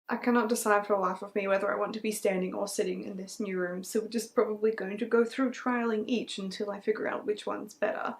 I cannot decide for the life of me whether I want to be standing or sitting in this new room, so we're just probably going to go through trialing each until I figure out which one's better.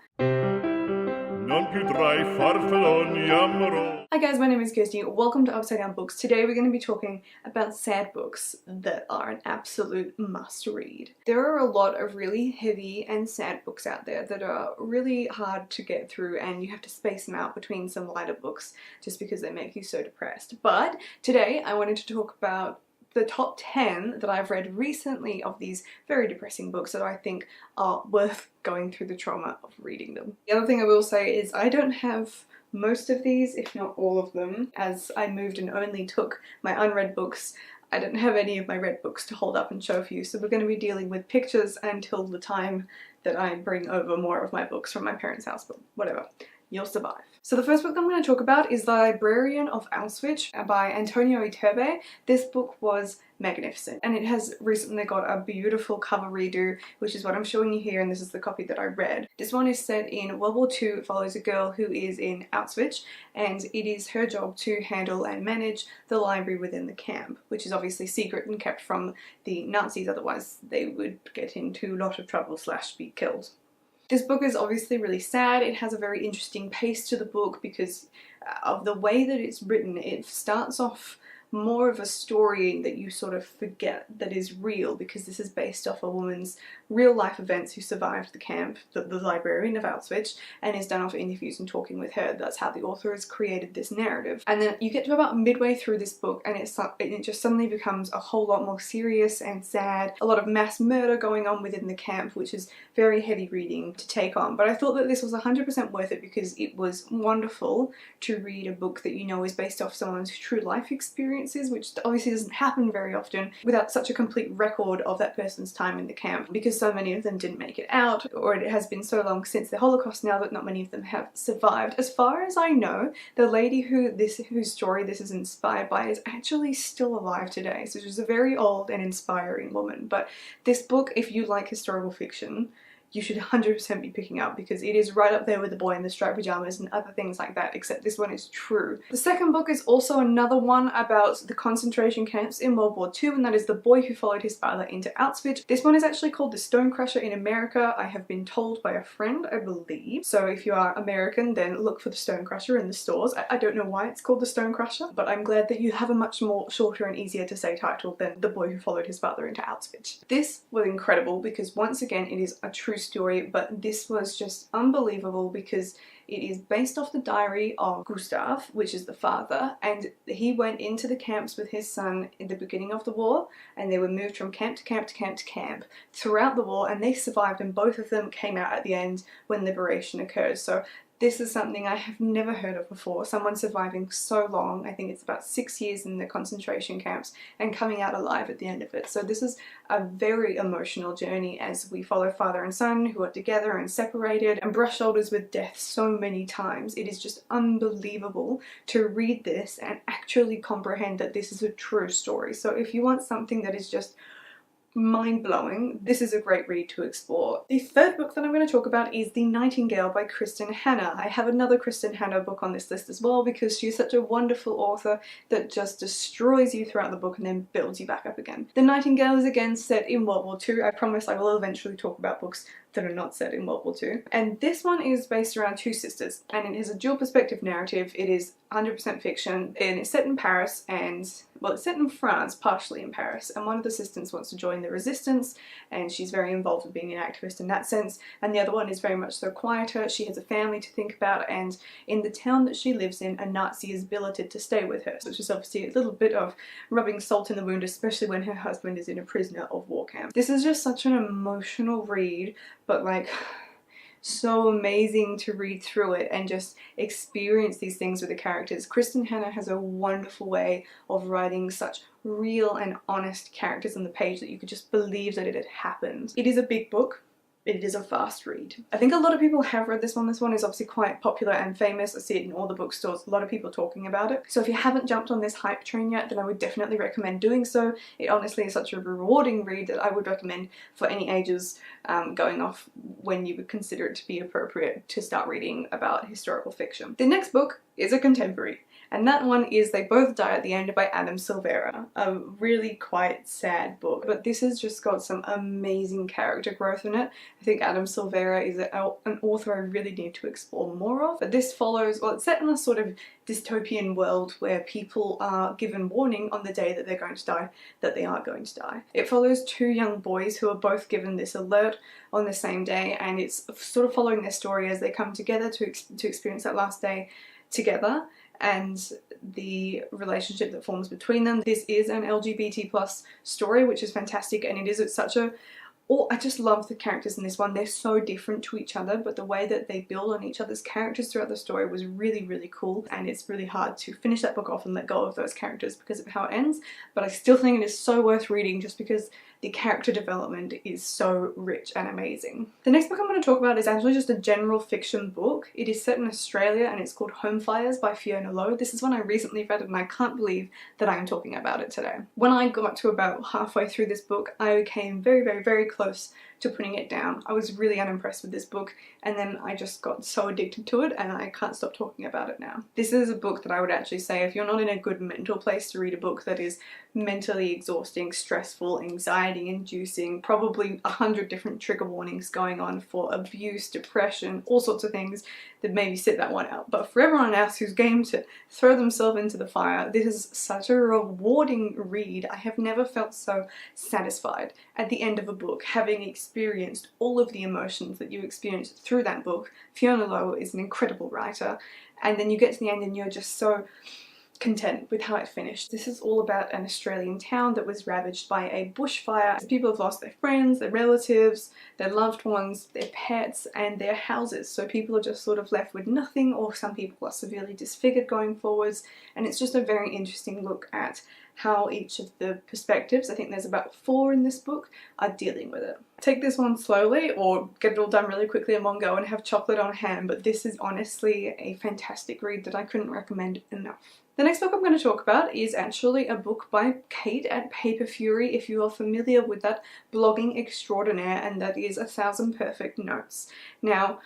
Non più tra i farfalloni amorò. Hi guys, my name is Kirsty. Welcome to Upside Down Books. Today we're going to be talking about sad books that are an absolute must read. There are a lot of really heavy and sad books out there that are really hard to get through, and you have to space them out between some lighter books just because they make you so depressed. But today I wanted to talk about the top 10 that I've read recently of these very depressing books that I think are worth going through the trauma of reading them. The other thing I will say is I don't have most of these, if not all of them, as I moved and only took my unread books. I don't have any of my read books to hold up and show for you, so we're going to be dealing with pictures until the time that I bring over more of my books from my parents' house, but whatever. You'll survive. So the first book that I'm going to talk about is The Librarian of Auschwitz by Antonio Iturbe. This book was magnificent, and it has recently got a beautiful cover redo, which is what I'm showing you here, and this is the copy that I read. This one is set in World War II. It follows a girl who is in Auschwitz, and it is her job to handle and manage the library within the camp, which is obviously secret and kept from the Nazis, otherwise they would get into a lot of trouble / be killed. This book is obviously really sad. It has a very interesting pace to the book because of the way that it's written. It starts off more of a story that you sort of forget that is real, because this is based off a woman's real life events who survived the camp, the librarian of Auschwitz, and is done off interviews and talking with her. That's how the author has created this narrative. And then you get to about midway through this book and it just suddenly becomes a whole lot more serious and sad. A lot of mass murder going on within the camp, which is very heavy reading to take on. But I thought that this was 100% worth it because it was wonderful to read a book that you know is based off someone's true life experiences, which obviously doesn't happen very often, without such a complete record of that person's time in the camp, because so many of them didn't make it out, or it has been so long since the Holocaust now that not many of them have survived. As far as I know, the lady whose story this is inspired by is actually still alive today, so she's a very old and inspiring woman. But this book, if you like historical fiction, you should 100% be picking up, because it is right up there with The Boy in the Striped Pajamas and other things like that, except this one is true. The second book is also another one about the concentration camps in World War II, and that is The Boy Who Followed His Father into Auschwitz. This one is actually called The Stonecrusher in America, I have been told by a friend, I believe. So if you are American, then look for The Stonecrusher in the stores. I don't know why it's called The Stonecrusher, but I'm glad that you have a much more shorter and easier to say title than The Boy Who Followed His Father into Auschwitz. This was incredible because once again it is a true story, but this was just unbelievable because it is based off the diary of Gustav, which is the father, and he went into the camps with his son in the beginning of the war, and they were moved from camp to camp to camp to camp throughout the war, and they survived, and both of them came out at the end when liberation occurred. So this is something I have never heard of before. Someone surviving so long, I think it's about 6 years in the concentration camps, and coming out alive at the end of it. So this is a very emotional journey as we follow father and son who are together and separated and brush shoulders with death so many times. It is just unbelievable to read this and actually comprehend that this is a true story. So if you want something that is just mind-blowing, this is a great read to explore. The third book that I'm going to talk about is The Nightingale by Kristen Hanna. I have another Kristen Hanna book on this list as well because she's such a wonderful author that just destroys you throughout the book and then builds you back up again. The Nightingale is again set in World War II. I promise I will eventually talk about books that are not set in World War II. And this one is based around two sisters, and it is a dual perspective narrative. It is 100% fiction, and it's set in Paris, and well, it's set in France, partially in Paris, and one of the sisters wants to join the resistance, and she's very involved with being an activist in that sense, and the other one is very much so quieter. She has a family to think about, and in the town that she lives in, a Nazi is billeted to stay with her, so it's just obviously a little bit of rubbing salt in the wound, especially when her husband is in a prisoner of war camp. This is just such an emotional read, but like so amazing to read through it and just experience these things with the characters. Kristen Hanna has a wonderful way of writing such real and honest characters on the page that you could just believe that it had happened. It is a big book. It is a fast read. I think a lot of people have read this one. This one is obviously quite popular and famous. I see it in all the bookstores, a lot of people talking about it. So if you haven't jumped on this hype train yet, then I would definitely recommend doing so. It honestly is such a rewarding read that I would recommend for any ages, going off when you would consider it to be appropriate to start reading about historical fiction. The next book is a contemporary. and that one is They Both Die at the End by Adam Silvera. A really quite sad book, but this has just got some amazing character growth in it. I think Adam Silvera is an author I really need to explore more of. But this follows, well, it's set in a sort of dystopian world where people are given warning on the day that they're going to die that they are going to die. It follows two young boys who are both given this alert on the same day, and it's sort of following their story as they come together to experience that last day together and the relationship that forms between them. This is an LGBT plus story, which is fantastic, and it is such a I just love the characters in this one. They're so different to each other, but the way that they build on each other's characters throughout the story was really, really cool, and it's really hard to finish that book off and let go of those characters because of how it ends, but I still think it is so worth reading just because the character development is so rich and amazing. The next book I'm going to talk about is actually just a general fiction book. It is set in Australia and it's called Home Fires by Fiona Lowe. This is one I recently read and I can't believe that I am talking about it today. When I got to about halfway through this book, I came very, very, very close to putting it down. I was really unimpressed with this book, and then I just got so addicted to it and I can't stop talking about it now. This is a book that I would actually say if you're not in a good mental place to read a book that is mentally exhausting, stressful, anxiety inducing, probably 100 different trigger warnings going on for abuse, depression, all sorts of things, then maybe sit that one out. But for everyone else who's game to throw themselves into the fire, this is such a rewarding read. I have never felt so satisfied at the end of a book, having experienced all of the emotions that you experienced through that book. Fiona Lowe is an incredible writer, and then you get to the end and you're just so content with how it finished. This is all about an Australian town that was ravaged by a bushfire. People have lost their friends, their relatives, their loved ones, their pets, and their houses. So people are just sort of left with nothing, or some people are severely disfigured going forwards. And it's just a very interesting look at how each of the perspectives, I think there's about 4 in this book, are dealing with it. Take this one slowly or get it all done really quickly in one go and have chocolate on hand, but this is honestly a fantastic read that I couldn't recommend enough. The next book I'm going to talk about is actually a book by Kate at Paper Fury, if you are familiar with that blogging extraordinaire, and that is 1,000 Perfect Notes. Now,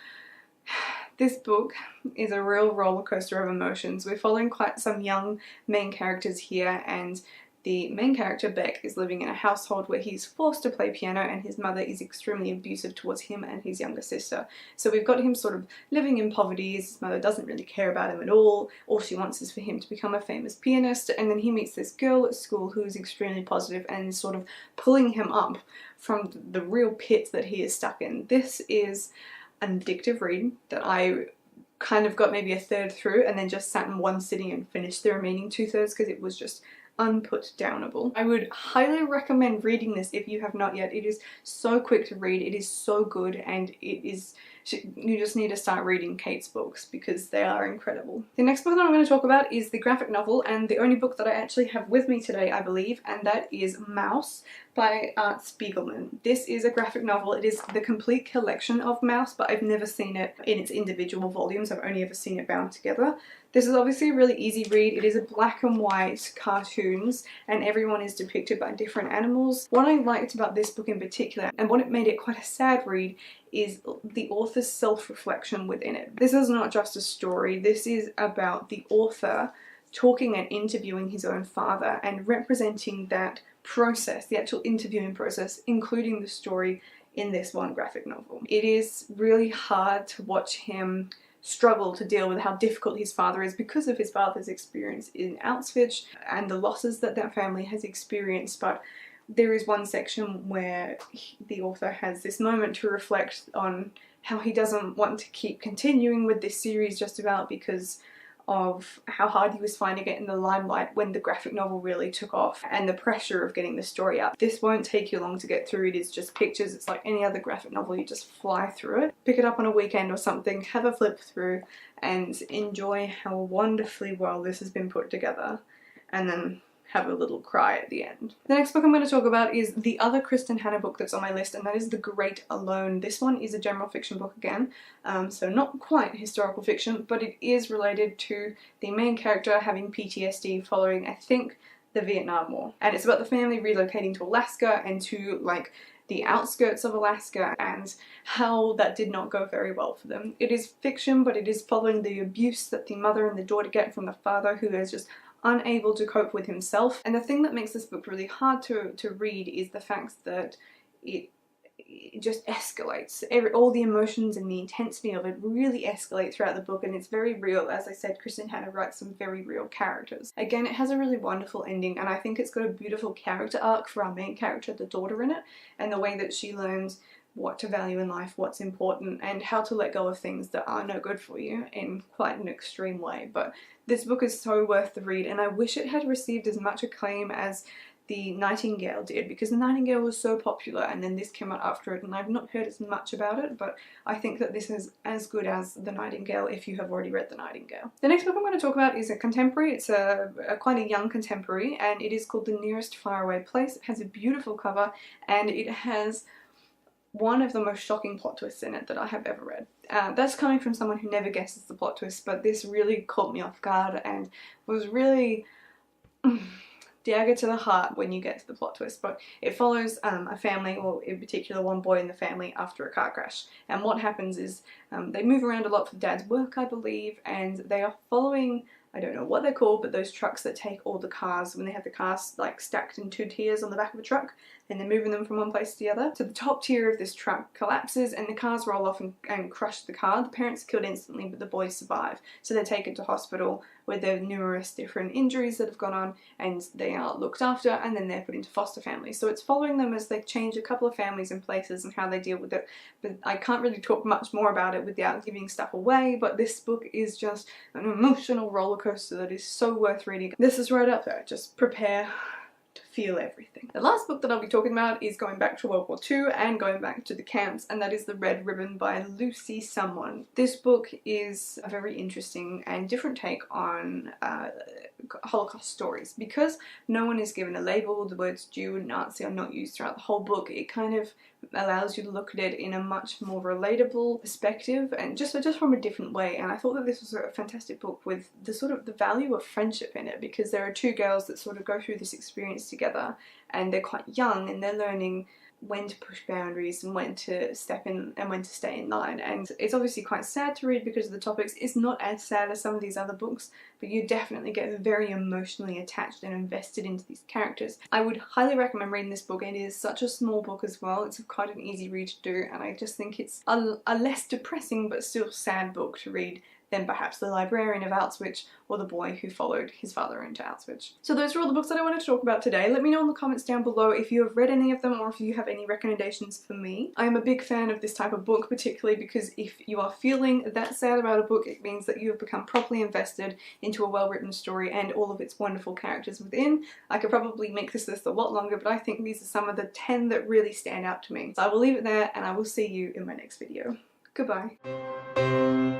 this book is a real roller coaster of emotions. We're following quite some young main characters here, and the main character, Beck, is living in a household where he's forced to play piano and his mother is extremely abusive towards him and his younger sister. So we've got him sort of living in poverty. His mother doesn't really care about him at all. All she wants is for him to become a famous pianist, and then he meets this girl at school who is extremely positive and is sort of pulling him up from the real pit that he is stuck in. This is an addictive read that I kind of got maybe a third through and then just sat in one sitting and finished the remaining 2/3 because it was just unput downable. I would highly recommend reading this if you have not yet. It is so quick to read, it is so good, and it is, you just need to start reading Kate's books because they are incredible. The next book that I'm going to talk about is the graphic novel, and the only book that I actually have with me today, I believe, and that is Mouse by Art Spiegelman. This is a graphic novel. It is the complete collection of Mouse, but I've never seen it in its individual volumes. I've only ever seen it bound together. This is obviously a really easy read. It is a black and white cartoons, and everyone is depicted by different animals. What I liked about this book in particular, and what it made it quite a sad read, is the author's self-reflection within it. This is not just a story. This is about the author talking and interviewing his own father and representing that process, the actual interviewing process, including the story in this one graphic novel. It is really hard to watch him struggle to deal with how difficult his father is because of his father's experience in Auschwitz and the losses that that family has experienced. But there is one section where the author has this moment to reflect on how he doesn't want to keep continuing with this series just about because of how hard he was finding it in the limelight when the graphic novel really took off and the pressure of getting the story out. This won't take you long to get through. It is just pictures. It's like any other graphic novel. You just fly through it. Pick it up on a weekend or something, have a flip through and enjoy how wonderfully well this has been put together, and then have a little cry at the end. The next book I'm going to talk about is the other Kristen Hanna book that's on my list, and that is The Great Alone. This one is a general fiction book again, so not quite historical fiction, but it is related to the main character having PTSD following, I think, the Vietnam War. And it's about the family relocating to Alaska and to like the outskirts of Alaska and how that did not go very well for them. It is fiction, but it is following the abuse that the mother and the daughter get from the father, who is just unable to cope with himself. And the thing that makes this book really hard to read is the fact that it just escalates. All the emotions and the intensity of it really escalate throughout the book, and it's very real. As I said, Kristen Hanna writes some very real characters. Again, it has a really wonderful ending, and I think it's got a beautiful character arc for our main character, the daughter, in it, and the way that she learns what to value in life, what's important, and how to let go of things that are no good for you in quite an extreme way. But this book is so worth the read, and I wish it had received as much acclaim as the Nightingale did, because the Nightingale was so popular and then this came out after it, and I've not heard as much about it, but I think that this is as good as the Nightingale if you have already read the Nightingale. The next book I'm going to talk about is a contemporary. It's a quite a young contemporary, and it is called The Nearest Faraway Place. It has a beautiful cover, and it has one of the most shocking plot twists in it that I have ever read. That's coming from someone who never guesses the plot twist, but this really caught me off guard and was really dagger to the heart when you get to the plot twist. But it follows a family, or in particular one boy in the family, after a car crash. And what happens is they move around a lot for dad's work, I believe, and they are following, I don't know what they're called, but those trucks that take all the cars, when they have the cars like stacked in 2 tiers on the back of a truck, and they're moving them from one place to the other. So the top tier of this truck collapses and the cars roll off and crush the car. The parents are killed instantly, but the boys survive. So they're taken to hospital where there are numerous different injuries that have gone on, and they are looked after, and then they're put into foster families. So it's following them as they change a couple of families and places and how they deal with it. But I can't really talk much more about it without giving stuff away, but this book is just an emotional roller coaster that is so worth reading. This is right up there. Just prepare to feel everything. The last book that I'll be talking about is going back to World War II and going back to the camps, and that is The Red Ribbon by Lucy Someone. This book is a very interesting and different take on Holocaust stories. Because no one is given a label, the words Jew and Nazi are not used throughout the whole book, it kind of allows you to look at it in a much more relatable perspective and just from a different way. And I thought that this was a fantastic book with the sort of the value of friendship in it, because there are 2 girls that sort of go through this experience together, and they're quite young and they're learning when to push boundaries and when to step in and when to stay in line. And it's obviously quite sad to read because of the topics. It's not as sad as some of these other books, but you definitely get very emotionally attached and invested into these characters. I would highly recommend reading this book. It is such a small book as well. It's quite an easy read to do, and I just think it's a less depressing but still sad book to read than perhaps The Librarian of Auschwitz or The Boy Who Followed His Father into Auschwitz. So those are all the books that I wanted to talk about today. Let me know in the comments down below if you have read any of them or if you have any recommendations for me. I am a big fan of this type of book, particularly because if you are feeling that sad about a book, it means that you have become properly invested into a well-written story and all of its wonderful characters within. I could probably make this list a lot longer, but I think these are some of the 10 that really stand out to me. So I will leave it there, and I will see you in my next video. Goodbye.